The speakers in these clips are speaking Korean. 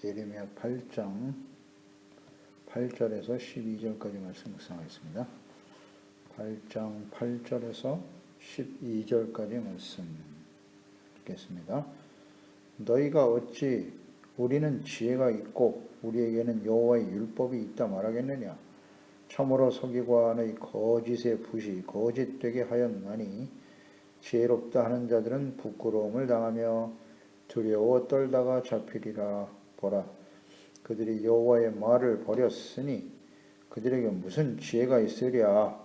예레미야 8장 8절에서 12절까지 말씀 묵상하겠습니다. 8장 8절에서 12절까지 말씀 읽겠습니다. 너희가 어찌 우리는 지혜가 있고 우리에게는 여호와의 율법이 있다 말하겠느냐? 참으로 서기관의 거짓의 붓이 거짓되게 하였나니 지혜롭다 하는 자들은 부끄러움을 당하며 두려워 떨다가 잡히리라. 보라, 그들이 여호와의 말을 버렸으니 그들에게 무슨 지혜가 있으랴.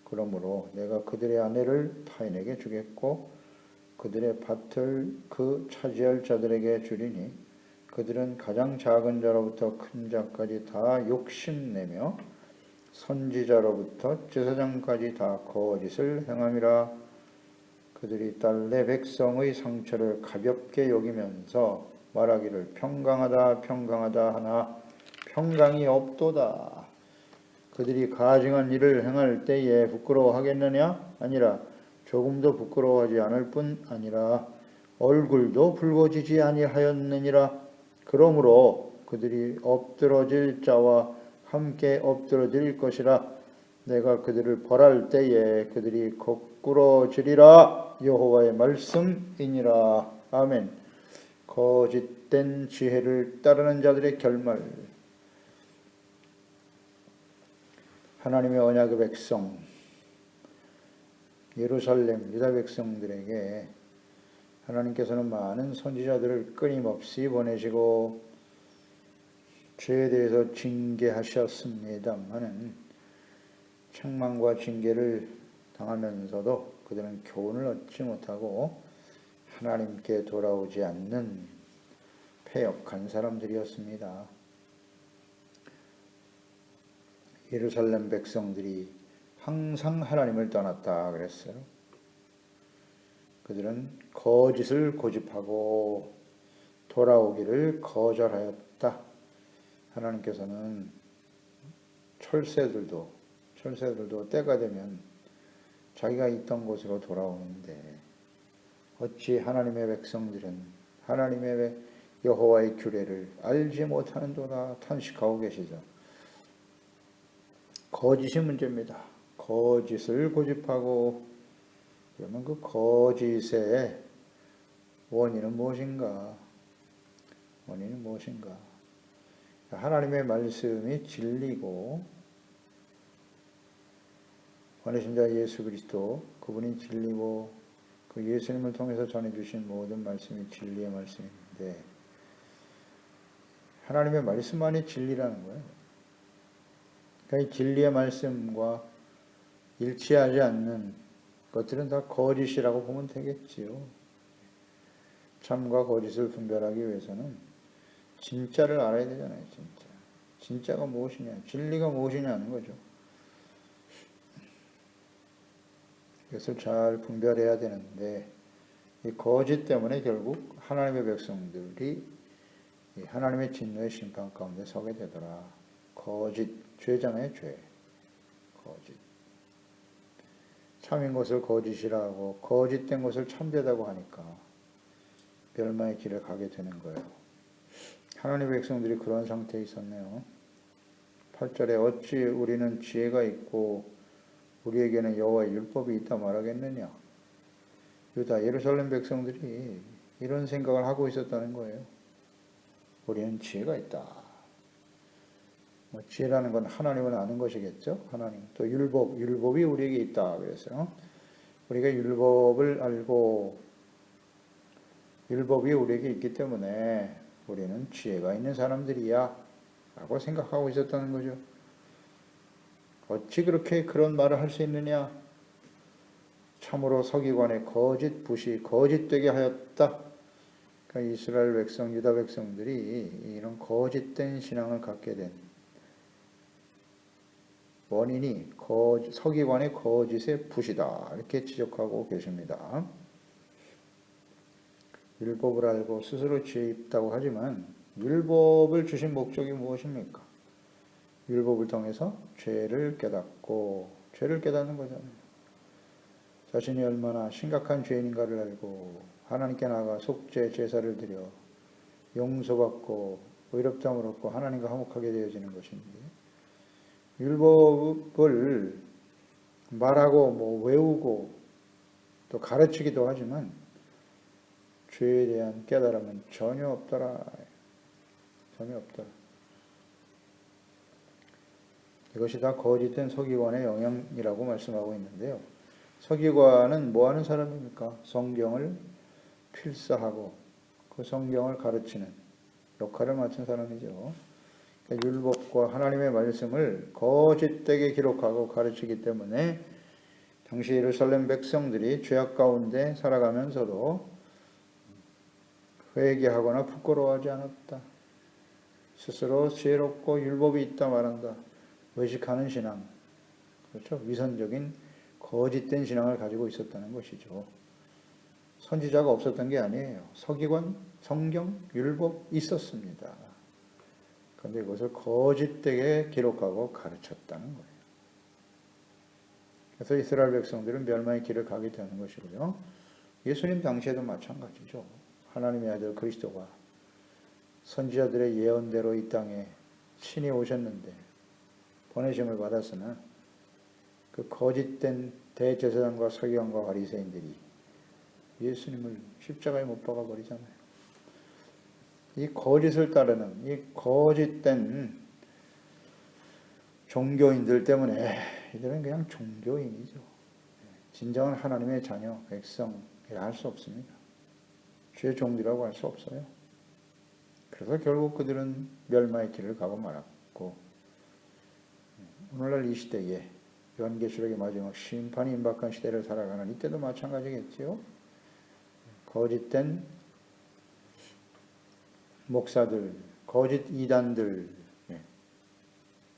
그러므로 내가 그들의 아내를 타인에게 주겠고 그들의 밭을 그 차지할 자들에게 주리니 그들은 가장 작은 자로부터 큰 자까지 다 욕심내며 선지자로부터 제사장까지 다 거짓을 행함이라. 그들이 딸 내 백성의 상처를 가볍게 여기면서 말하기를 평강하다 평강하다 하나 평강이 없도다. 그들이 가증한 일을 행할 때에 부끄러워하겠느냐? 아니라 조금도 부끄러워하지 않을 뿐 아니라 얼굴도 붉어지지 아니하였느니라. 그러므로 그들이 엎드러질 자와 함께 엎드러질 것이라. 내가 그들을 벌할 때에 그들이 거꾸러지리라. 여호와의 말씀이니라. 아멘. 거짓된 지혜를 따르는 자들의 결말. 하나님의 언약의 백성 예루살렘 유다 백성들에게 하나님께서는 많은 선지자들을 끊임없이 보내시고 죄에 대해서 징계하셨습니다마는 책망과 징계를 당하면서도 그들은 교훈을 얻지 못하고 하나님께 돌아오지 않는 패역한 사람들이었습니다. 예루살렘 백성들이 항상 하나님을 떠났다 그랬어요. 그들은 거짓을 고집하고 돌아오기를 거절하였다. 하나님께서는 철새들도 때가 되면 자기가 있던 곳으로 돌아오는데 어찌 하나님의 백성들은 하나님의 여호와의 규례를 알지 못하는도다 탄식하고 계시죠. 거짓이 문제입니다. 거짓을 고집하고 그러면 그 거짓의 원인은 무엇인가? 원인은 무엇인가? 하나님의 말씀이 진리고 보내신 자 예수 그리스도 그분이 진리고 그 예수님을 통해서 전해주신 모든 말씀이 진리의 말씀인데 하나님의 말씀만이 진리라는 거예요. 그러니까 이 진리의 말씀과 일치하지 않는 것들은 다 거짓이라고 보면 되겠지요. 참과 거짓을 분별하기 위해서는 진짜를 알아야 되잖아요. 진짜가 무엇이냐, 진리가 무엇이냐 하는 거죠. 이것을 잘 분별해야 되는데 이 거짓 때문에 결국 하나님의 백성들이 하나님의 진노의 심판 가운데 서게 되더라. 거짓, 죄잖아요. 죄. 거짓. 참인 것을 거짓이라고 거짓된 것을 참되다고 하니까 멸망의 길을 가게 되는 거예요. 하나님의 백성들이 그런 상태에 있었네요. 8절에 어찌 우리는 지혜가 있고 우리에게는 여호와의 율법이 있다 말하겠느냐. 유다 예루살렘 백성들이 이런 생각을 하고 있었다는 거예요. 우리는 지혜가 있다. 지혜라는 건 하나님을 아는 것이겠죠. 하나님. 또 율법이 우리에게 있다. 그래서 우리가 율법을 알고 율법이 우리에게 있기 때문에 우리는 지혜가 있는 사람들이야 라고 생각하고 있었다는 거죠. 어찌 그렇게 그런 말을 할 수 있느냐? 참으로 서기관의 거짓 붓이 거짓되게 하였다. 그러니까 이스라엘 백성, 유다 백성들이 이런 거짓된 신앙을 갖게 된 원인이 서기관의 거짓의 붓이다. 이렇게 지적하고 계십니다. 율법을 알고 스스로 지혜 있다고 하지만 율법을 주신 목적이 무엇입니까? 율법을 통해서 죄를 깨닫는 거잖아요. 자신이 얼마나 심각한 죄인인가를 알고 하나님께 나아가 속죄 제사를 드려 용서받고 의롭다함을 얻고 하나님과 화목하게 되어지는 것인데, 율법을 말하고 외우고 또 가르치기도 하지만 죄에 대한 깨달음은 전혀 없더라. 전혀 없더라. 이것이 다 거짓된 서기관의 영향이라고 말씀하고 있는데요. 서기관은 뭐 하는 사람입니까? 성경을 필사하고 그 성경을 가르치는 역할을 맡은 사람이죠. 그러니까 율법과 하나님의 말씀을 거짓되게 기록하고 가르치기 때문에 당시 예루살렘 백성들이 죄악 가운데 살아가면서도 회개하거나 부끄러워하지 않았다. 스스로 지혜롭고 율법이 있다 말한다. 외식하는 신앙, 그렇죠? 위선적인 거짓된 신앙을 가지고 있었다는 것이죠. 선지자가 없었던 게 아니에요. 서기관, 성경, 율법 있었습니다. 그런데 이것을 거짓되게 기록하고 가르쳤다는 거예요. 그래서 이스라엘 백성들은 멸망의 길을 가게 되는 것이고요. 예수님 당시에도 마찬가지죠. 하나님의 아들 그리스도가 선지자들의 예언대로 이 땅에 친히 오셨는데 보내심을 받았으나 그 거짓된 대제사장과 서기관과 바리새인들이 예수님을 십자가에 못 박아 버리잖아요. 이 거짓을 따르는 이 거짓된 종교인들 때문에 이들은 그냥 종교인이죠. 진정한 하나님의 자녀, 백성이라 할 수 없습니다. 죄의 종들이라고 할 수 없어요. 그래서 결국 그들은 멸망의 길을 가고 말았고, 오늘날 이 시대에 요한계시록의 마지막 심판이 임박한 시대를 살아가는 이때도 마찬가지겠지요. 거짓된 목사들, 거짓 이단들,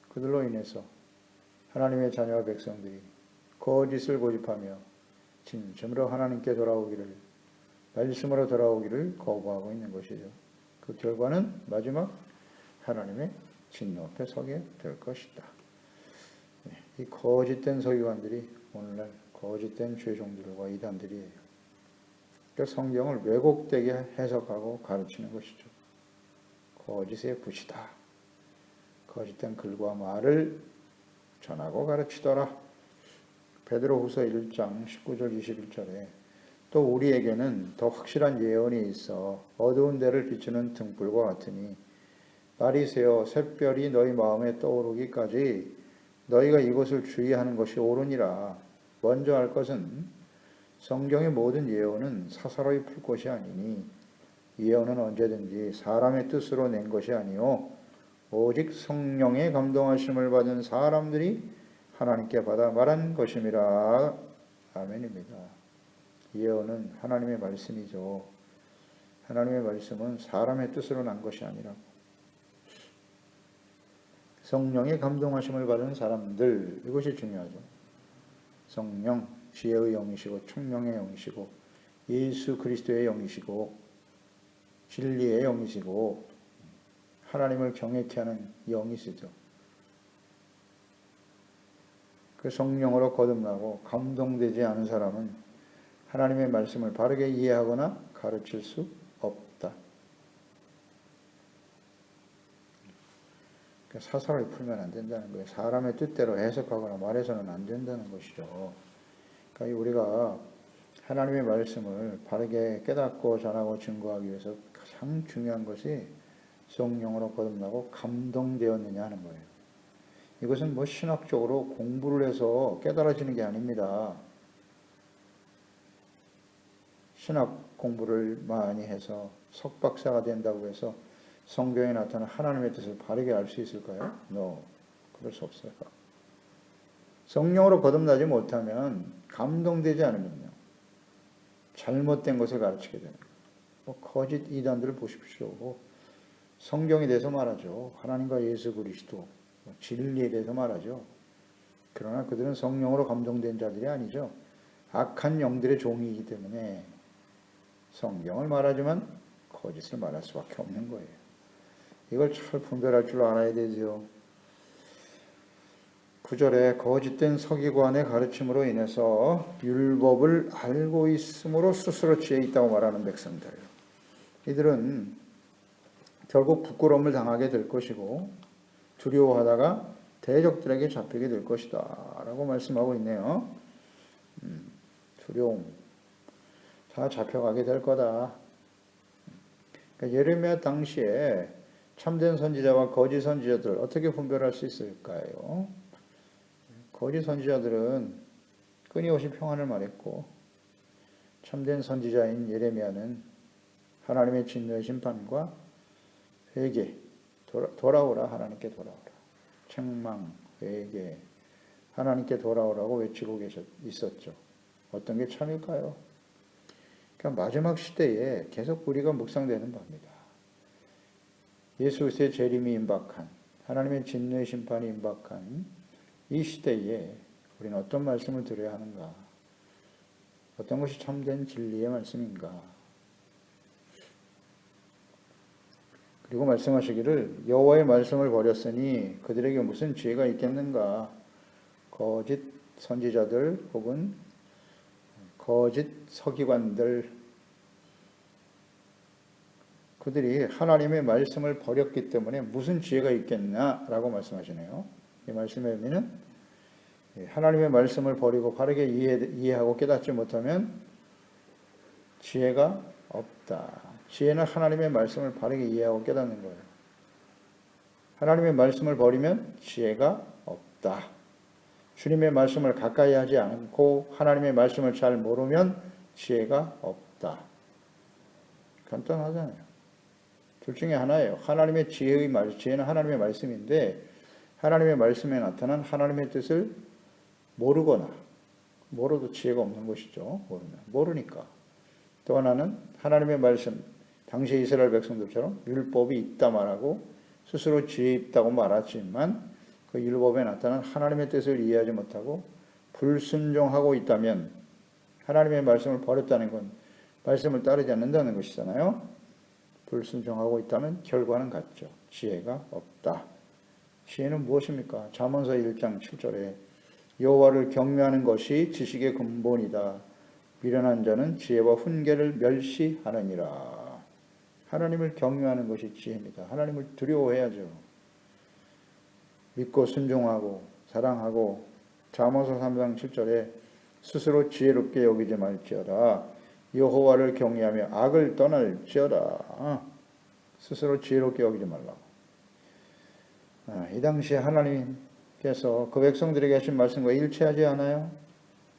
그들로 인해서 하나님의 자녀와 백성들이 거짓을 고집하며 진심으로 하나님께 돌아오기를, 말씀으로 돌아오기를 거부하고 있는 것이죠. 그 결과는 마지막 하나님의 진노 앞에 서게 될 것이다. 이 거짓된 서기관들이 오늘날 거짓된 죄종들과 이단들이에요. 그러니까 성경을 왜곡되게 해석하고 가르치는 것이죠. 거짓의 붓이다. 거짓된 글과 말을 전하고 가르치더라. 베드로후서 1장 19절 21절에 또 우리에게는 더 확실한 예언이 있어 어두운 데를 비추는 등불과 같으니 날이 새어 샛별이 너희 마음에 떠오르기까지 너희가 이것을 주의하는 것이 옳으니라. 먼저 할 것은 성경의 모든 예언은 사사로이 풀 것이 아니니 예언은 언제든지 사람의 뜻으로 낸 것이 아니요 오직 성령의 감동하심을 받은 사람들이 하나님께 받아 말한 것임이라. 아멘입니다. 예언은 하나님의 말씀이죠. 하나님의 말씀은 사람의 뜻으로 난 것이 아니라 성령의 감동하심을 받은 사람들, 이것이 중요하죠. 성령, 지혜의 영이시고 총명의 영이시고 예수 그리스도의 영이시고 진리의 영이시고 하나님을 경외케 하는 영이시죠. 그 성령으로 거듭나고 감동되지 않은 사람은 하나님의 말씀을 바르게 이해하거나 가르칠 수 없다. 사사를 풀면 안 된다는 거예요. 사람의 뜻대로 해석하거나 말해서는 안 된다는 것이죠. 그러니까 우리가 하나님의 말씀을 바르게 깨닫고 전하고 증거하기 위해서 가장 중요한 것이 성령으로 거듭나고 감동되었느냐 하는 거예요. 이것은 신학적으로 공부를 해서 깨달아지는 게 아닙니다. 신학 공부를 많이 해서 석박사가 된다고 해서 성경에 나타난 하나님의 뜻을 바르게 알 수 있을까요? 그럴 수 없어요. 성령으로 거듭나지 못하면, 감동되지 않으면요, 잘못된 것을 가르치게 되는 거예요. 거짓 이단들을 보십시오. 성경에 대해서 말하죠. 하나님과 예수 그리스도, 진리에 대해서 말하죠. 그러나 그들은 성령으로 감동된 자들이 아니죠. 악한 영들의 종이기 때문에 성경을 말하지만 거짓을 말할 수밖에 없는 거예요. 이걸 잘 분별할 줄 알아야 되죠. 9절에 거짓된 서기관의 가르침으로 인해서 율법을 알고 있으므로 스스로 지혜 있다고 말하는 백성들. 이들은 결국 부끄러움을 당하게 될 것이고 두려워하다가 대적들에게 잡히게 될 것이다 라고 말씀하고 있네요. 두려움, 다 잡혀가게 될 거다. 그러니까 예레미야 당시에 참된 선지자와 거짓 선지자들 어떻게 분별할 수 있을까요? 거짓 선지자들은 끊임없이 평안을 말했고 참된 선지자인 예레미야는 하나님의 진노의 심판과 회개, 돌아오라 하나님께 돌아오라, 책망, 회개, 하나님께 돌아오라고 외치고 있었죠. 어떤 게 참일까요? 그러니까 마지막 시대에 계속 우리가 묵상되는 바입니다. 예수 그리스도의 재림이 임박한, 하나님의 진노의 심판이 임박한 이 시대에 우리는 어떤 말씀을 들어야 하는가? 어떤 것이 참된 진리의 말씀인가? 그리고 말씀하시기를 여호와의 말씀을 버렸으니 그들에게 무슨 지혜가 있겠는가? 거짓 선지자들 혹은 거짓 서기관들, 그들이 하나님의 말씀을 버렸기 때문에 무슨 지혜가 있겠냐라고 말씀하시네요. 이 말씀의 의미는 하나님의 말씀을 버리고 바르게 이해하고 깨닫지 못하면 지혜가 없다. 지혜는 하나님의 말씀을 바르게 이해하고 깨닫는 거예요. 하나님의 말씀을 버리면 지혜가 없다. 주님의 말씀을 가까이 하지 않고 하나님의 말씀을 잘 모르면 지혜가 없다. 간단하잖아요. 둘 중에 하나예요. 하나님의 지혜는 하나님의 말씀인데 하나님의 말씀에 나타난 하나님의 뜻을 모르거나, 모르도 지혜가 없는 것이죠. 모르니까. 또 하나는 하나님의 말씀, 당시 이스라엘 백성들처럼 율법이 있다 말하고 스스로 지혜 있다고 말하지만 그 율법에 나타난 하나님의 뜻을 이해하지 못하고 불순종하고 있다면 하나님의 말씀을 버렸다는 건 말씀을 따르지 않는다는 것이잖아요. 불순종하고 있다면 결과는 같죠. 지혜가 없다. 지혜는 무엇입니까? 잠언서 1장 7절에 여호와를 경외하는 것이 지식의 근본이다. 미련한 자는 지혜와 훈계를 멸시하느니라. 하나님을 경외하는 것이 지혜입니다. 하나님을 두려워해야죠. 믿고 순종하고 사랑하고 잠언서 3장 7절에 스스로 지혜롭게 여기지 말지어다. 여호와를 경외하며 악을 떠날지어다. 스스로 지혜롭게 여기지 말라고. 이 당시에 하나님께서 그 백성들에게 하신 말씀과 일치하지 않아요?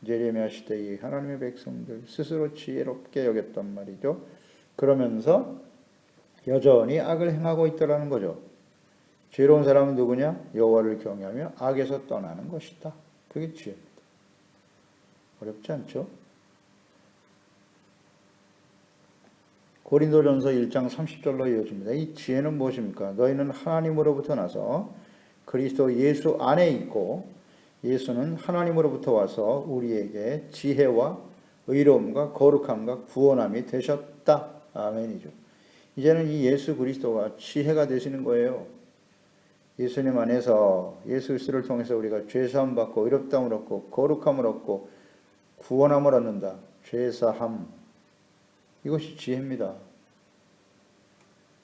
예레미야 시대의 하나님의 백성들 스스로 지혜롭게 여겼단 말이죠. 그러면서 여전히 악을 행하고 있더라는 거죠. 지혜로운 사람은 누구냐? 여호와를 경외하며 악에서 떠나는 것이다. 그게 지혜입니다. 어렵지 않죠? 고린도전서 1장 30절로 이어집니다. 이 지혜는 무엇입니까? 너희는 하나님으로부터 나서 그리스도 예수 안에 있고 예수는 하나님으로부터 와서 우리에게 지혜와 의로움과 거룩함과 구원함이 되셨다. 아멘이죠. 이제는 이 예수 그리스도가 지혜가 되시는 거예요. 예수님 안에서 예수 그리스도를 통해서 우리가 죄사함 받고 의롭다함을 얻고 거룩함을 얻고 구원함을 얻는다. 죄사함. 이것이 지혜입니다.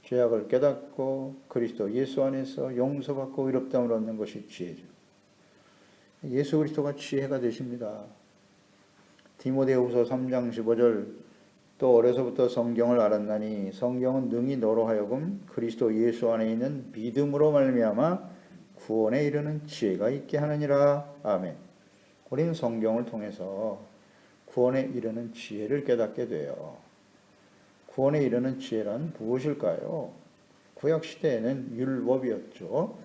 죄악을 깨닫고 그리스도 예수 안에서 용서받고 의롭다함을 얻는 것이 지혜죠. 예수 그리스도가 지혜가 되십니다. 디모데후서 3장 15절 또 어려서부터 성경을 알았나니 성경은 능히 너로 하여금 그리스도 예수 안에 있는 믿음으로 말미암아 구원에 이르는 지혜가 있게 하느니라. 아멘. 우리는 성경을 통해서 구원에 이르는 지혜를 깨닫게 돼요. 구원에 이르는 지혜란 무엇일까요? 구약 시대에는 율법이었죠.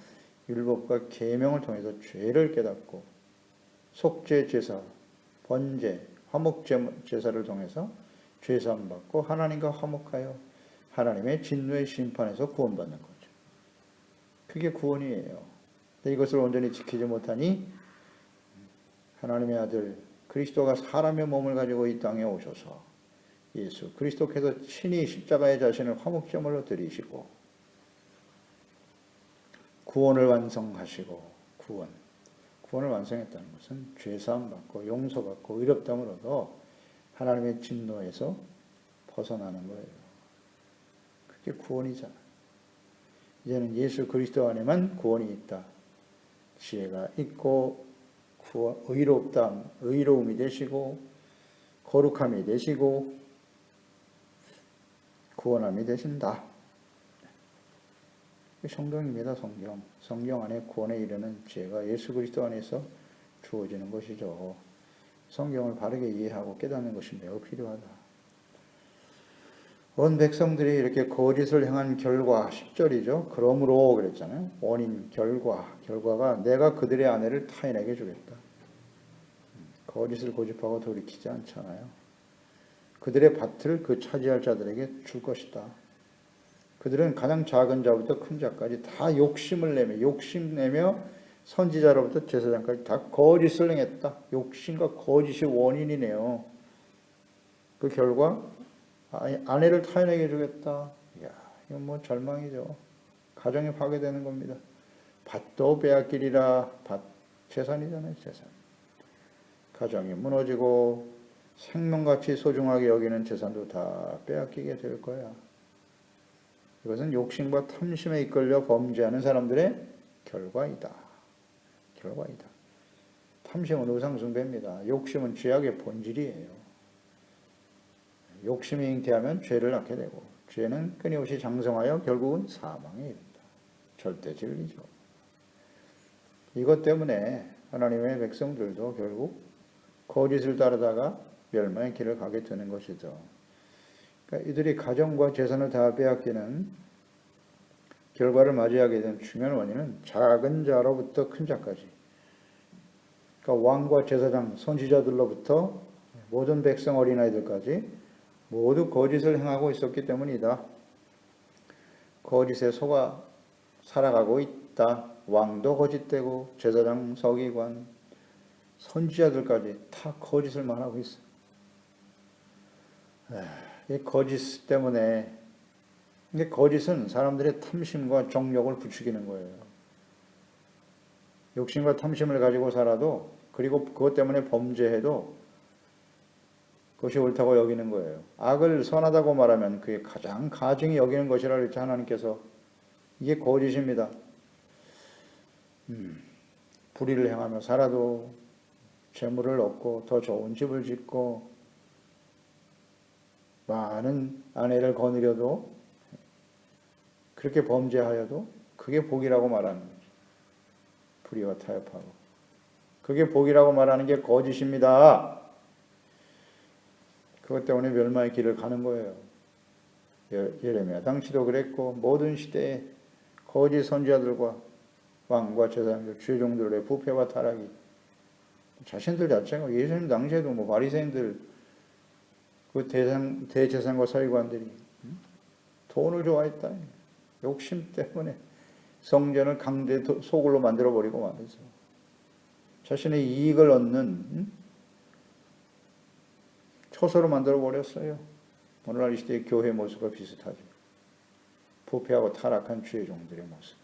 율법과 계명을 통해서 죄를 깨닫고 속죄 제사, 번제, 화목 제사를 통해서 죄사함 받고 하나님과 화목하여 하나님의 진노의 심판에서 구원받는 거죠. 그게 구원이에요. 이것을 온전히 지키지 못하니 하나님의 아들 그리스도가 사람의 몸을 가지고 이 땅에 오셔서 예수 그리스도께서 친히 십자가의 자신을 화목제물로 드리시고 구원을 완성하시고 구원을 완성했다는 것은 죄사함 받고 용서받고 의롭다함을 얻어 하나님의 진노에서 벗어나는 거예요. 그게 구원이잖아요. 이제는 예수 그리스도 안에만 구원이 있다. 지혜가 있고 의로움이 되시고 거룩함이 되시고 구원함이 되신다. 성경입니다. 성경 안에 구원에 이르는 지혜가 예수 그리스도 안에서 주어지는 것이죠. 성경을 바르게 이해하고 깨닫는 것이 매우 필요하다. 온 백성들이 이렇게 거짓을 행한 결과 10절이죠. 그러므로 그랬잖아요. 원인, 결과가 내가 그들의 아내를 타인에게 주겠다. 거짓을 고집하고 돌이키지 않잖아요. 그들의 밭을 그 차지할 자들에게 줄 것이다. 그들은 가장 작은 자부터 큰 자까지 다 욕심내며 선지자로부터 제사장까지 다 거짓을 행했다. 욕심과 거짓이 원인이네요. 그 결과 아내를 타인에게 주겠다. 이야, 이건 뭐 절망이죠. 가정이 파괴되는 겁니다. 밭도 빼앗기리라. 밭 재산이잖아요. 재산. 가정이 무너지고 생명같이 소중하게 여기는 재산도 다 빼앗기게 될 거야. 이것은 욕심과 탐심에 이끌려 범죄하는 사람들의 결과이다. 탐심은 우상숭배입니다. 욕심은 죄악의 본질이에요. 욕심이 잉태하면 죄를 낳게 되고 죄는 끊임없이 장성하여 결국은 사망에 이른다. 절대 진리죠. 이것 때문에 하나님의 백성들도 결국 거짓을 따르다가 멸망의 길을 가게 되는 것이죠. 그러니까 이들이 가정과 재산을 다 빼앗기는 결과를 맞이하게 된 중요한 원인은 작은 자로부터 큰 자까지, 그러니까 왕과 제사장, 선지자들로부터 모든 백성 어린아이들까지 모두 거짓을 행하고 있었기 때문이다. 거짓에 속아 살아가고 있다. 왕도 거짓되고 제사장, 서기관, 선지자들까지 다 거짓을만 하고 있어. 이 거짓 때문에, 이게 거짓은 사람들의 탐심과 정욕을 부추기는 거예요. 욕심과 탐심을 가지고 살아도, 그리고 그것 때문에 범죄해도 그것이 옳다고 여기는 거예요. 악을 선하다고 말하면 그게 가장 가증히 여기는 것이라 그랬지 하나님께서. 이게 거짓입니다. 불의를 행하며 살아도 재물을 얻고 더 좋은 집을 짓고 많은 아내를 거느려도 그렇게 범죄하여도 그게 복이라고 말하는 거죠. 불의와 타협하고. 그게 복이라고 말하는 게 거짓입니다. 그것 때문에 멸망의 길을 가는 거예요. 예레미야 당시도 그랬고 모든 시대에 거짓 선지자들과 왕과 제사장들, 주종들의 부패와 타락이 자신들 자체가 예수님 당시에도 뭐 바리새인들 그 대제사장과 서기관들이 돈을 좋아했다. 욕심 때문에 성전을 강제 소굴로 만들어버리고 말이죠. 자신의 이익을 얻는 초소로 만들어버렸어요. 오늘날 이 시대의 교회 모습과 비슷하죠. 부패하고 타락한 주의 종들의 모습.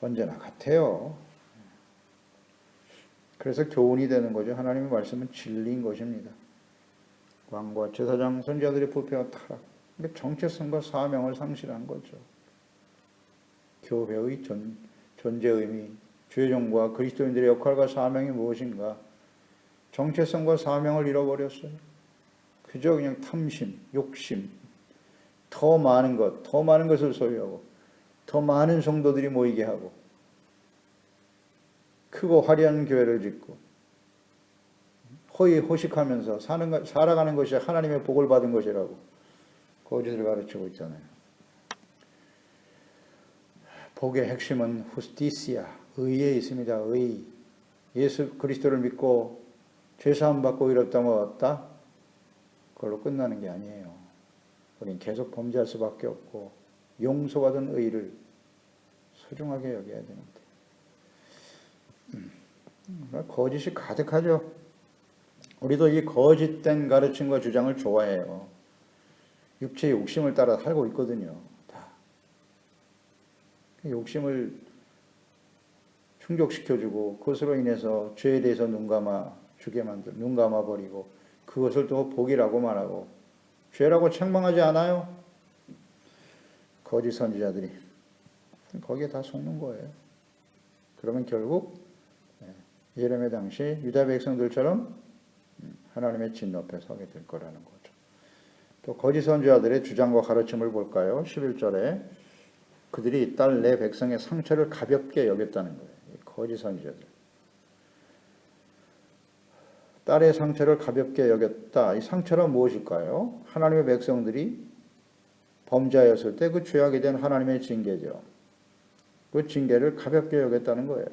언제나 같아요. 그래서 교훈이 되는 거죠. 하나님의 말씀은 진리인 것입니다. 왕과 제사장, 선지자들의 부패와 타락. 정체성과 사명을 상실한 거죠. 교회의 존재 의미, 주의 종과 그리스도인들의 역할과 사명이 무엇인가? 정체성과 사명을 잃어버렸어요. 그저 그냥 탐심, 욕심, 더 많은 것을 소유하고 더 많은 성도들이 모이게 하고 크고 화려한 교회를 짓고 호의호식하면서 살아가는 것이 하나님의 복을 받은 것이라고 거짓을 가르치고 있잖아요. 복의 핵심은 후스티시아, 의에 있습니다. 의. 예수 그리스도를 믿고 죄사함 받고 의롭다함을 얻었다? 그걸로 끝나는 게 아니에요. 우린 계속 범죄할 수밖에 없고 용서받은 의를 소중하게 여겨야 되는데 거짓이 가득하죠. 우리도 이 거짓된 가르침과 주장을 좋아해요. 육체의 욕심을 따라 살고 있거든요. 다. 욕심을 충족시켜주고 그것으로 인해서 죄에 대해서 눈 감아버리고 그것을 또 복이라고 말하고 죄라고 책망하지 않아요. 거짓 선지자들이 거기에 다 속는 거예요. 그러면 결국 예레미야 당시 유다 백성들처럼 하나님의 진노 앞에 서게 될 거라는 거죠. 또 거짓 선지자들의 주장과 가르침을 볼까요? 11절에 그들이 딸 내 백성의 상처를 가볍게 여겼다는 거예요. 거짓 선지자들. 딸의 상처를 가볍게 여겼다. 이 상처란 무엇일까요? 하나님의 백성들이 범죄하였을 때 그 죄악에 대한 하나님의 징계죠. 그 징계를 가볍게 여겼다는 거예요.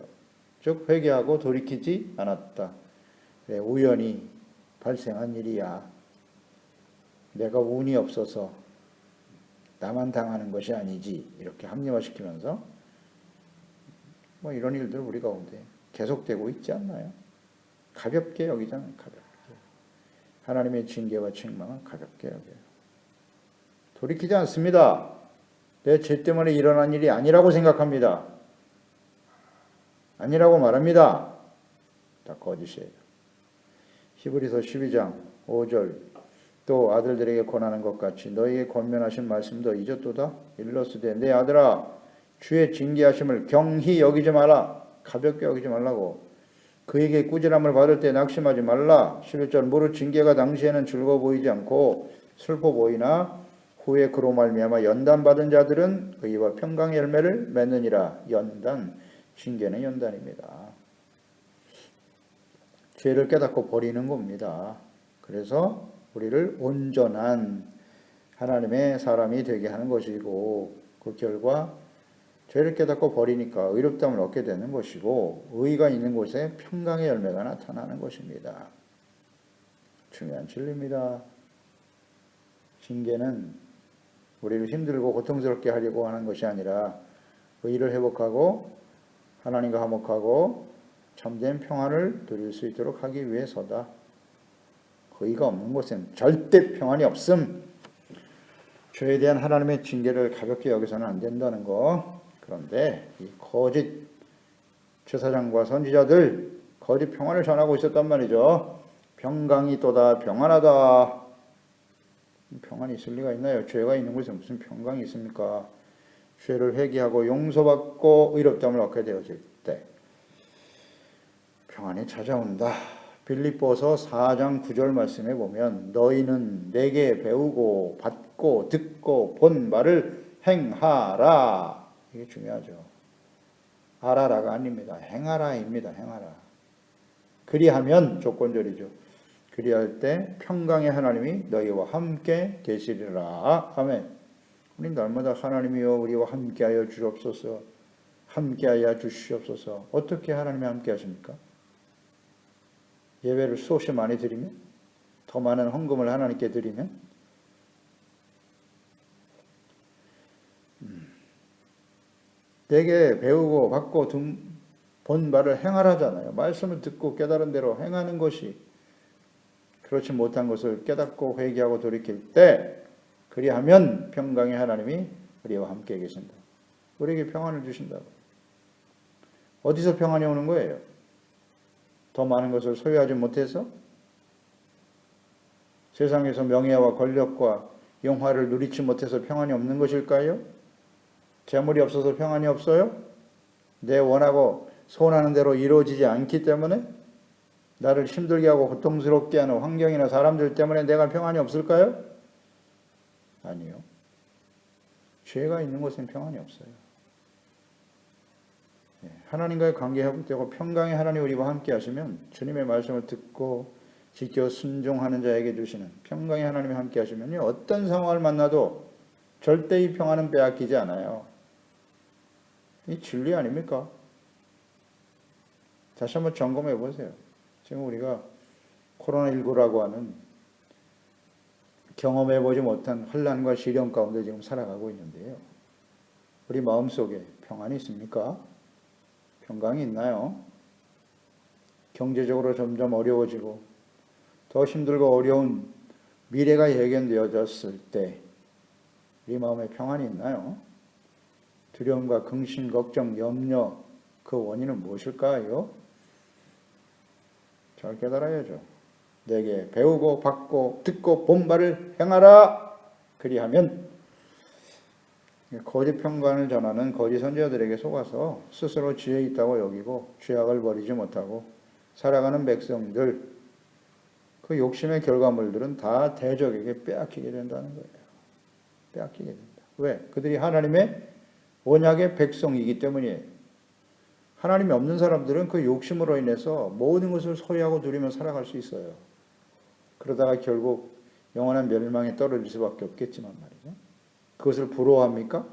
즉 회개하고 돌이키지 않았다. 그래, 우연히 발생한 일이야. 내가 운이 없어서 나만 당하는 것이 아니지. 이렇게 합리화시키면서 뭐 이런 일들 우리 가운데 계속되고 있지 않나요? 가볍게 여기잖아요. 가볍게. 하나님의 징계와 책망은 가볍게 여겨요. 돌이키지 않습니다. 내 죄 때문에 일어난 일이 아니라고 생각합니다. 아니라고 말합니다. 다 거짓이에요. 히브리서 12장 5절 또 아들들에게 권하는 것 같이 너희에게 권면하신 말씀도 잊었도다. 일러스되 내 아들아 주의 징계하심을 경히 여기지 마라. 가볍게 여기지 말라고. 그에게 꾸지람을 받을 때 낙심하지 말라. 11절 무릇 징계가 당시에는 즐거워 보이지 않고 슬퍼 보이나 후에 그로 말미암아 연단받은 자들은 의와 평강의 열매를 맺느니라. 연단, 징계는 연단입니다. 죄를 깨닫고 버리는 겁니다. 그래서 우리를 온전한 하나님의 사람이 되게 하는 것이고 그 결과 죄를 깨닫고 버리니까 의롭다움을 얻게 되는 것이고 의가 있는 곳에 평강의 열매가 나타나는 것입니다. 중요한 진리입니다. 징계는 우리를 힘들고 고통스럽게 하려고 하는 것이 아니라 의를 회복하고 하나님과 화목하고 참된 평안을 누릴 수 있도록 하기 위해서다. 의가 없는 곳엔 절대 평안이 없음. 죄에 대한 하나님의 징계를 가볍게 여기서는 안 된다는 거. 그런데 이 거짓 제사장과 선지자들 거짓 평안을 전하고 있었단 말이죠. 평강이 또다 평안하다. 평안이 있을 리가 있나요? 죄가 있는 곳에 무슨 평강이 있습니까? 죄를 회개하고 용서받고 의롭다움을 얻게 되어질 때 평안이 찾아온다. 빌립보서 4장 9절 말씀에 보면 너희는 내게 배우고 받고 듣고 본 말을 행하라. 이게 중요하죠. 알아라가 아닙니다. 행하라입니다. 행하라. 그리하면 조건절이죠. 그리할 때 평강의 하나님이 너희와 함께 계시리라. 아멘. 우리 날마다 하나님이여 우리와 함께하여 주옵소서. 함께하여 주시옵소서. 어떻게 하나님이 함께 하십니까? 예배를 수없이 많이 드리면? 더 많은 헌금을 하나님께 드리면? 내게 배우고 받고 본 바를 행하라잖아요. 말씀을 듣고 깨달은 대로 행하는 것이 그렇지 못한 것을 깨닫고 회개하고 돌이킬 때 그리하면 평강의 하나님이 우리와 함께 계신다. 우리에게 평안을 주신다고. 어디서 평안이 오는 거예요? 더 많은 것을 소유하지 못해서? 세상에서 명예와 권력과 영화를 누리지 못해서 평안이 없는 것일까요? 재물이 없어서 평안이 없어요? 내 원하고 소원하는 대로 이루어지지 않기 때문에? 나를 힘들게 하고 고통스럽게 하는 환경이나 사람들 때문에 내가 평안이 없을까요? 아니요. 죄가 있는 곳엔 평안이 없어요. 하나님과의 관계 회복되고 평강의 하나님 우리와 함께 하시면 주님의 말씀을 듣고 지켜 순종하는 자에게 주시는 평강의 하나님이 함께 하시면요. 어떤 상황을 만나도 절대 이 평안은 빼앗기지 않아요. 이 진리 아닙니까? 다시 한번 점검해 보세요. 지금 우리가 코로나19라고 하는 경험해보지 못한 혼란과 시련 가운데 지금 살아가고 있는데요. 우리 마음속에 평안이 있습니까? 평강이 있나요? 경제적으로 점점 어려워지고 더 힘들고 어려운 미래가 예견되어졌을 때 우리 마음에 평안이 있나요? 두려움과 근심, 걱정, 염려 그 원인은 무엇일까요? 잘 깨달아야죠. 내게 배우고 받고 듣고 본 바를 행하라. 그리하면 거짓 평관을 전하는 거짓 선지자들에게 속아서 스스로 지혜 있다고 여기고 죄악을 버리지 못하고 살아가는 백성들, 그 욕심의 결과물들은 다 대적에게 빼앗기게 된다는 거예요. 빼앗기게 된다. 왜? 그들이 하나님의 언약의 백성이기 때문이에요. 하나님이 없는 사람들은 그 욕심으로 인해서 모든 것을 소유하고 누리며 살아갈 수 있어요. 그러다가 결국 영원한 멸망에 떨어질 수밖에 없겠지만 말이죠. 그것을 부러워합니까?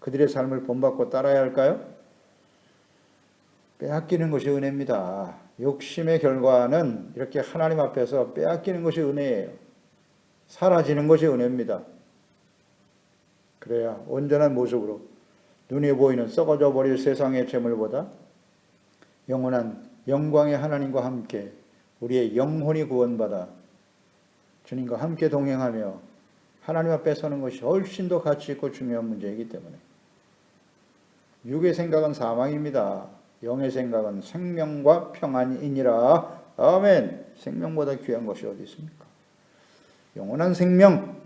그들의 삶을 본받고 따라야 할까요? 빼앗기는 것이 은혜입니다. 욕심의 결과는 이렇게 하나님 앞에서 빼앗기는 것이 은혜예요. 사라지는 것이 은혜입니다. 그래야 온전한 모습으로 눈에 보이는 썩어져 버릴 세상의 재물보다 영원한 영광의 하나님과 함께 우리의 영혼이 구원받아 주님과 함께 동행하며 하나님 앞에 서는 것이 훨씬 더 가치 있고 중요한 문제이기 때문에 육의 생각은 사망입니다. 영의 생각은 생명과 평안이니라. 아멘. 생명보다 귀한 것이 어디 있습니까? 영원한 생명.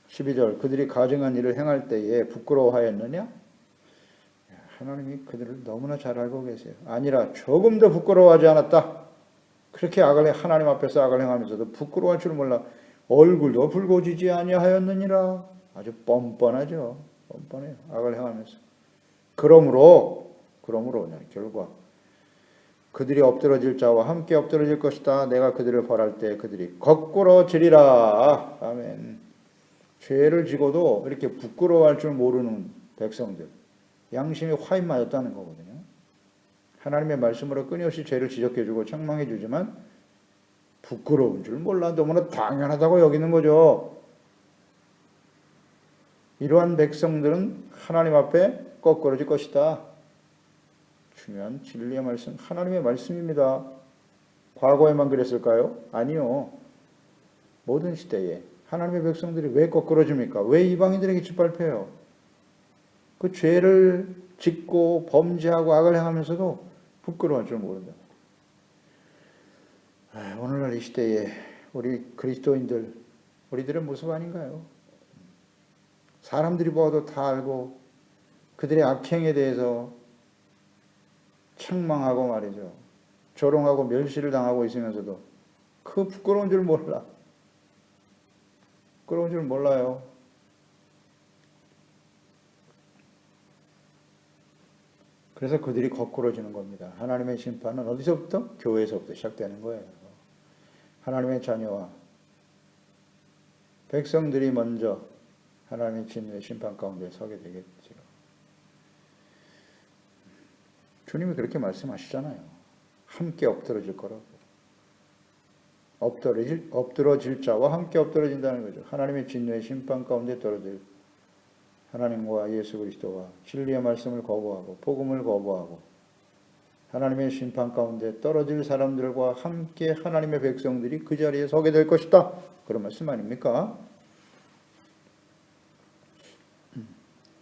12절 그들이 가증한 일을 행할 때에 부끄러워하였느냐? 하나님이 그들을 너무나 잘 알고 계세요. 아니라 조금 더 부끄러워하지 않았다. 그렇게 하나님 앞에서 악을 행하면서도 부끄러워할 줄 몰라 얼굴도 붉어지지 아니하였느니라. 아주 뻔뻔하죠. 뻔뻔해요. 악을 행하면서. 그러므로 결과 그들이 엎드러질 자와 함께 엎드러질 것이다. 내가 그들을 벌할 때 그들이 거꾸로 지리라. 아멘. 죄를 지고도 이렇게 부끄러워할 줄 모르는 백성들, 양심이 화인 맞았다는 거거든요. 하나님의 말씀으로 끊임없이 죄를 지적해주고 책망해주지만 부끄러운 줄 몰라 너무나 당연하다고 여기는 거죠. 이러한 백성들은 하나님 앞에 거꾸러질 것이다. 중요한 진리의 말씀, 하나님의 말씀입니다. 과거에만 그랬을까요? 아니요. 모든 시대에 하나님의 백성들이 왜 거꾸러집니까? 왜 이방인들에게 짓밟혀요? 그 죄를 짓고 범죄하고 악을 행하면서도 부끄러워할 줄 모른다. 오늘날 이 시대에 우리 그리스도인들, 우리들의 모습 아닌가요? 사람들이 보아도 다 알고 그들의 악행에 대해서 책망하고 말이죠. 조롱하고 멸시를 당하고 있으면서도 그 부끄러운 줄 몰라. 부끄러운 줄 몰라요. 그래서 그들이 거꾸러지는 겁니다. 하나님의 심판은 어디서부터? 교회에서부터 시작되는 거예요. 하나님의 자녀와 백성들이 먼저 하나님의 진노의 심판 가운데 서게 되겠죠. 주님이 그렇게 말씀하시잖아요. 함께 엎드러질 거라고. 엎드러질 자와 함께 엎드러진다는 거죠. 하나님의 진노의 심판 가운데 떨어질 하나님과 예수 그리스도와 진리의 말씀을 거부하고 복음을 거부하고 하나님의 심판 가운데 떨어질 사람들과 함께 하나님의 백성들이 그 자리에 서게 될 것이다. 그런 말씀 아닙니까?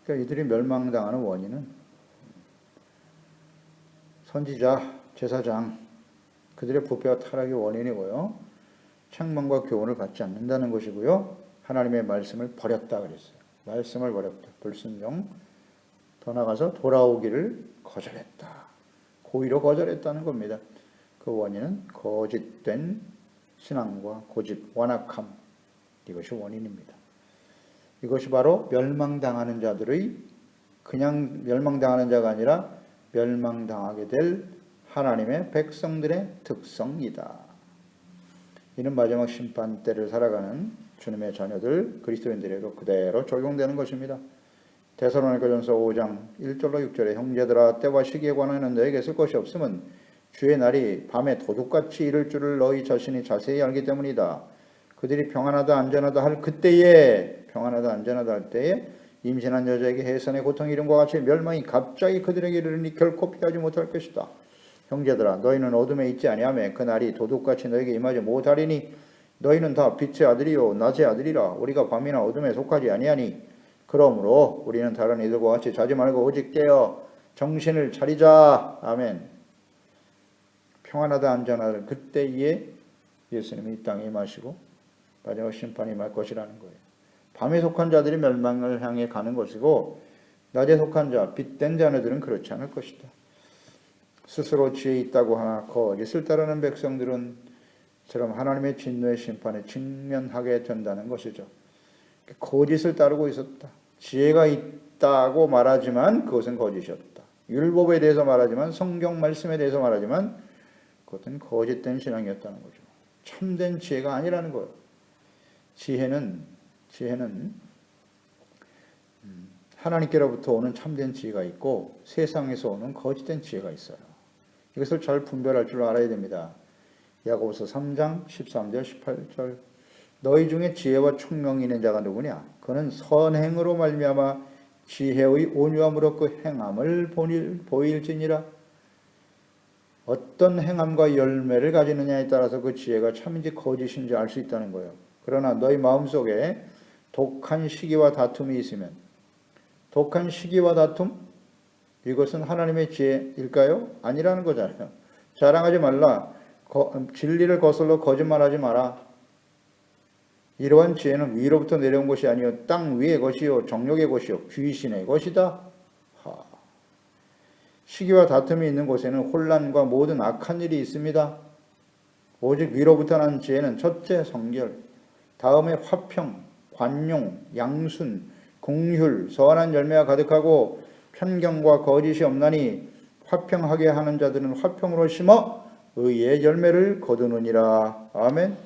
그러니까 이들이 멸망당하는 원인은 선지자, 제사장, 그들의 부패와 타락의 원인이고요. 책망과 교훈을 받지 않는다는 것이고요. 하나님의 말씀을 버렸다 그랬어요. 말씀을 버렸다. 불순종. 더 나가서 돌아오기를 거절했다. 고의로 거절했다는 겁니다. 그 원인은 거짓된 신앙과 고집, 완악함. 이것이 원인입니다. 이것이 바로 멸망당하는 자들의 그냥 멸망당하는 자가 아니라 멸망당하게 될 하나님의 백성들의 특성이다. 이는 마지막 심판 때를 살아가는 주님의 자녀들 그리스도인들에게도 그대로 적용되는 것입니다. 데살로니가전서 5장 1절로 6절에 형제들아 때와 시기에 관하여는 너에게 쓸 것이 없음은 주의 날이 밤에 도둑같이 이를 줄을 너희 자신이 자세히 알기 때문이다. 그들이 평안하다 안전하다 할 그때에 평안하다 안전하다 할 때에 임신한 여자에게 해산의 고통이 이름과 같이 멸망이 갑자기 그들에게 이르르니 결코 피하지 못할 것이다. 형제들아 너희는 어둠에 있지 아니하며 그 날이 도둑같이 너에게 임하지 못하리니 너희는 다 빛의 아들이요 낮의 아들이라 우리가 밤이나 어둠에 속하지 아니하니 그러므로 우리는 다른 이들과 같이 자지 말고 오직 깨어 정신을 차리자. 아멘. 평안하다 안전하다 그때에 예수님이 이 땅에 임하시고 마지막 심판이 임할 것이라는 거예요. 밤에 속한 자들이 멸망을 향해 가는 것이고 낮에 속한 자, 빛된 자녀들은 그렇지 않을 것이다. 스스로 지혜 있다고 하나 거짓을 따르는 백성들은 처럼 하나님의 진노의 심판에 직면하게 된다는 것이죠. 거짓을 따르고 있었다. 지혜가 있다고 말하지만 그것은 거짓이었다. 율법에 대해서 말하지만, 성경 말씀에 대해서 말하지만 그것은 거짓된 신앙이었다는 거죠. 참된 지혜가 아니라는 거예요. 지혜는 하나님께로부터 오는 참된 지혜가 있고 세상에서 오는 거짓된 지혜가 있어요. 이것을 잘 분별할 줄 알아야 됩니다. 야고보서 3장 13절 18절 너희 중에 지혜와 총명이 있는 자가 누구냐? 그는 선행으로 말미암아 지혜의 온유함으로 그 행함을 보일지니라. 어떤 행함과 열매를 가지느냐에 따라서 그 지혜가 참인지 거짓인지 알 수 있다는 거예요. 그러나 너희 마음속에 독한 시기와 다툼이 있으면, 독한 시기와 다툼? 이것은 하나님의 지혜일까요? 아니라는 거잖아요. 자랑하지 말라. 진리를 거슬러 거짓말하지 마라. 이러한 지혜는 위로부터 내려온 것이 아니요 땅 위의 것이요 정욕의 것이요 귀신의 것이다. 시기와 다툼이 있는 곳에는 혼란과 모든 악한 일이 있습니다. 오직 위로부터 난 지혜는 첫째 성결, 다음에 화평, 관용, 양순, 공휼, 선한 열매가 가득하고 편견과 거짓이 없나니 화평하게 하는 자들은 화평으로 심어 의의 열매를 거두느니라. 아멘.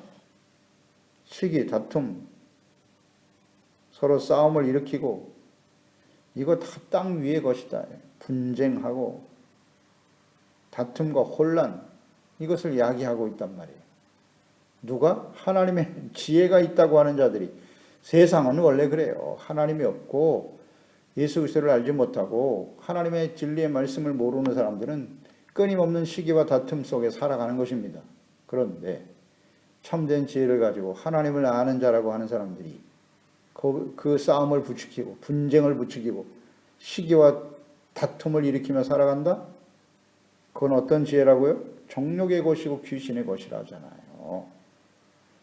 시기, 다툼, 서로 싸움을 일으키고 이거 다 땅 위의 것이다. 분쟁하고 다툼과 혼란 이것을 야기하고 있단 말이에요. 누가? 하나님의 지혜가 있다고 하는 자들이. 세상은 원래 그래요. 하나님이 없고 예수 그리스도를 알지 못하고 하나님의 진리의 말씀을 모르는 사람들은 끊임없는 시기와 다툼 속에 살아가는 것입니다. 그런데 참된 지혜를 가지고 하나님을 아는 자라고 하는 사람들이 그 싸움을 부추기고 분쟁을 부추기고 시기와 다툼을 일으키며 살아간다? 그건 어떤 지혜라고요? 정욕의 것이고 귀신의 것이라 하잖아요.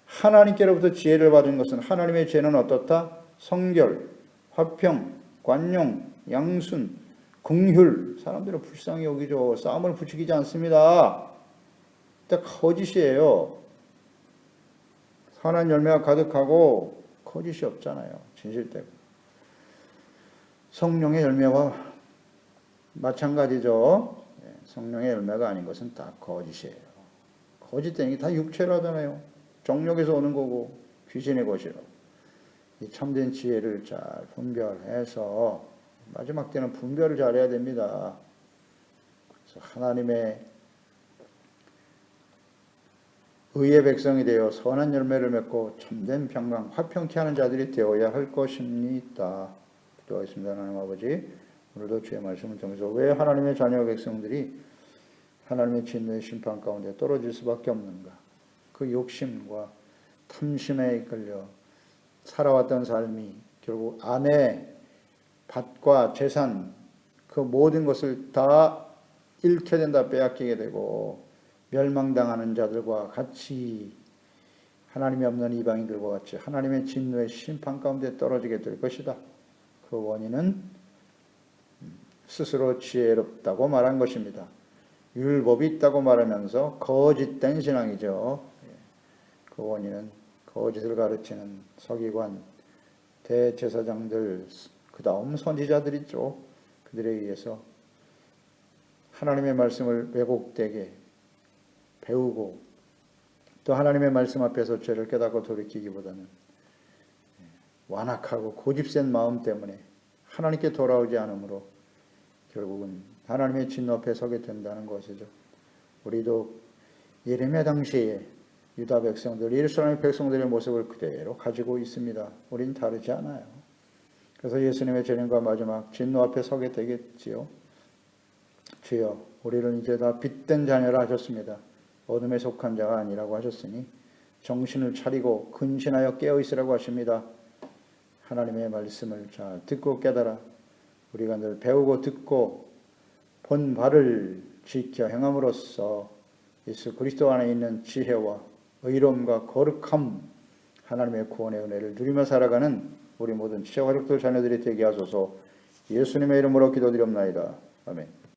하나님께로부터 지혜를 받은 것은 하나님의 지혜는 어떻다? 성결, 화평, 관용, 양순, 긍휼. 사람들은 불쌍히 여기죠. 싸움을 부추기지 않습니다. 딱 거짓이에요. 선한 열매가 가득하고 거짓이 없잖아요. 진실되고. 성령의 열매와 마찬가지죠. 성령의 열매가 아닌 것은 다 거짓이에요. 거짓된 게 다 육체라잖아요. 정욕에서 오는 거고 귀신의 것이라고. 이 참된 지혜를 잘 분별해서 마지막 때는 분별을 잘해야 됩니다. 그래서 하나님의 의의 백성이 되어 선한 열매를 맺고 참된 평강, 화평케 하는 자들이 되어야 할 것입니다. 기도하겠습니다. 하나님 아버지, 오늘도 주의 말씀을 통해서 왜 하나님의 자녀 백성들이 하나님의 진노의 심판 가운데 떨어질 수밖에 없는가? 그 욕심과 탐심에 이끌려 살아왔던 삶이 결국 아내, 밭과 재산, 그 모든 것을 다 잃게 된다, 빼앗기게 되고 멸망당하는 자들과 같이 하나님이 없는 이방인들과 같이 하나님의 진노의 심판 가운데 떨어지게 될 것이다. 그 원인은 스스로 지혜롭다고 말한 것입니다. 율법이 있다고 말하면서 거짓된 신앙이죠. 그 원인은 거짓을 가르치는 서기관, 대제사장들, 그 다음 선지자들 있죠. 그들에 의해서 하나님의 말씀을 왜곡되게 배우고 또 하나님의 말씀 앞에서 죄를 깨닫고 돌이키기보다는 완악하고 고집센 마음 때문에 하나님께 돌아오지 않으므로 결국은 하나님의 진노 앞에 서게 된다는 것이죠. 우리도 예레미야 당시에 유다 백성들, 예루살렘 백성들의 모습을 그대로 가지고 있습니다. 우리는 다르지 않아요. 그래서 예수님의 재림과 마지막 진노 앞에 서게 되겠지요. 주여, 우리를 이제 다 빛된 자녀라 하셨습니다. 어둠에 속한 자가 아니라고 하셨으니 정신을 차리고 근신하여 깨어있으라고 하십니다. 하나님의 말씀을 잘 듣고 깨달아 우리가 늘 배우고 듣고 본 바를 지켜 행함으로써 예수 그리스도 안에 있는 지혜와 의로움과 거룩함, 하나님의 구원의 은혜를 누리며 살아가는 우리 모든 지체가족들 자녀들이 되게 하소서. 예수님의 이름으로 기도드립나이다. 아멘.